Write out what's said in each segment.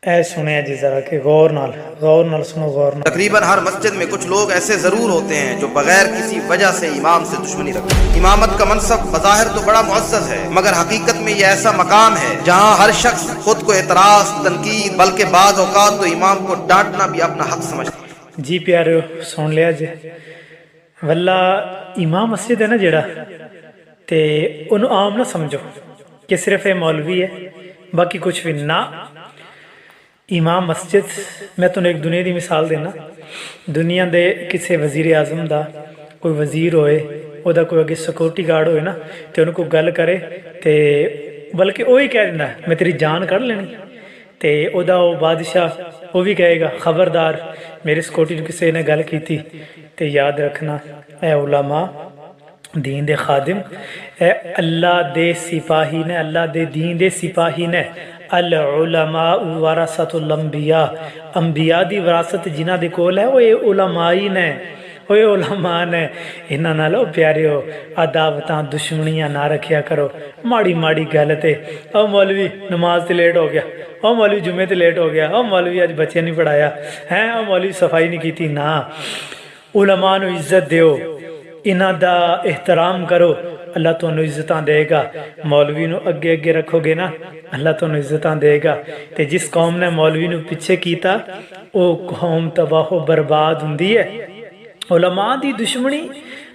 ऐ सुने जी जरा कि गौर नाल सुनो गौर नाल। तकरीबन हर मस्जिद में कुछ लोग ऐसे जरूर होते हैं जो बगैर किसी वजह से इमाम से दुश्मनी रखते हैं। इमामत का मनसब बज़ाहिर तो बड़ा मुअज़्ज़ज़ है, मगर हकीकत में यह ऐसा मकाम है जहाँ हर शख्स खुद को एतराज़, तनकीद, बल्कि बाज़ औक़ात तो इमाम को डांटना भी अपना हक समझता है। जी प्यारे सुन लिया जी, वल्ला इमाम मस्जिद है ना जेड़ा, ते उन्होंने आम ना समझो कि सिर्फ ये मौलवी है, बाकी कुछ भी ना। इमाम मस्जिद, मैं तुम्हें एक दुनिया की मिसाल देना। दुनिया के किसी वजीर आजम का कोई वजीर होए, ਉਹਦਾ कोई अगे सिक्योरिटी गार्ड होए ना, तो उन्होंने कोई गल करे तो बल्कि वो ही कह दिंदा मैं तेरी जान कढ़ लेनी, तो ਉਹਦਾ वो बादशाह वो भी कहेगा खबरदार मेरे सिक्योरिटी किसी ने गल की, तो याद रखना ए उलमा दीन दे खादिम, ए अल्लाह दे सिपाही ने, अल्लाह दे दीन दे सिपाही ने। अल उलमा वरासतुल अंबिया, अंबिया दी विरासत जिन्हां दे कोल है वो ये उलमा ही ने, वो ये उलमा ने। इन्हां नाल ओ प्यारिओ अदावतां दुश्मनियां ना रखिया करो। माड़ी माड़ी गल ते ओ मौलवी नमाज ते लेट हो गया, ओ मौलवी जुमे ते लेट हो गया, ओ मौलवी अज बच्चे नहीं पढ़ाया है, ओ मौलवी सफाई नहीं की। ना, उलमा नूं इज्जत दिओ, इन्हां दा एहतराम करो, अल्लाह तुहानूं इज्जतां देगा। मौलवी नूं अगे अगे रखोगे ना, अल्लाह तुहानूं इज्जतां देगा। ते जिस कौम ने मौलवी नूं पिछे कीता वो कौम तबाहो बर्बाद हुंदी है। उलमा दी दुश्मनी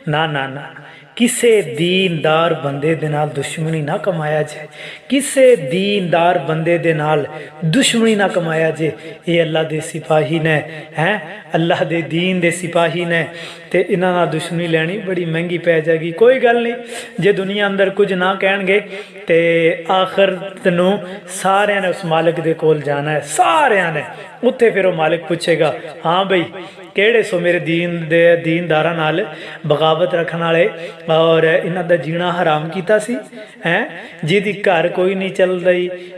ना ना ना, किसे दीनदार बंदे दे नाल दुश्मनी ना कमाया जे, किसे दीनदार बंदे दे नाल दुश्मनी ना कमाया जे। ये अल्लाह दे सिपाही ने हैं, अल्लाह दे दीन दे सिपाही ने, ते इन्हां नाल दुश्मनी लैनी बड़ी महंगी पै जाएगी। कोई गल नहीं, जे दुनिया अंदर कुछ ना कहणगे ते आखिरत नूं सारियां ने उस मालिक दे कोल जाना है, सारियां ने। उत्थे फिर वो मालिक पूछेगा हाँ बई किहड़े सो मेरे दीनदारां नाल बगावत रखण वाले और इन्हां दा जीना हराम कीता सी हैं। जिहदी घर कोई नहीं चलदा,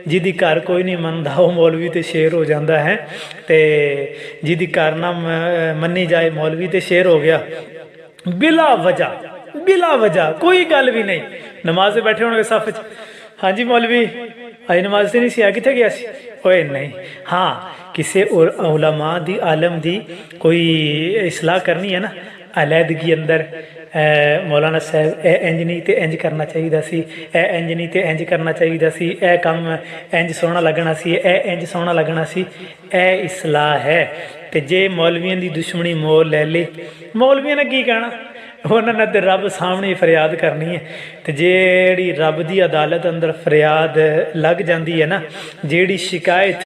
जिहदी घर कोई नहीं मनदा वो मौलवी ते शेर हो जाता है, ते जिहदी घर ना मन्नी जाए मौलवी ते शेर हो गया। बिला वजह कोई गल भी नहीं। नमाज बैठे होणगे सफ च, हाँ जी मौलवी अज नमाज से नहीं सी, कित्थे गया सी? ओए नहीं, हाँ किसी उलमा दी आलम दी कोई इसलाह करनी है ना, अलहदगी अंदर मौलाना साहब ए इंज नहीं तो इंज करना चाहिए सी, ए इंज नहीं तो इंज करना चाहिए सी, ए काम इंज सोहना लगना सी, ए इंज सोहना लगना सी, ए इसलाह है। तो जे मौलवियों की दुश्मनी मोल ले ली, मौलवियों ने की कहना, उन्होंने तो रब सामने फरियाद करनी है। तो जेड़ी रब की अदालत अंदर फरियाद लग जाती है ना, जेड़ी शिकायत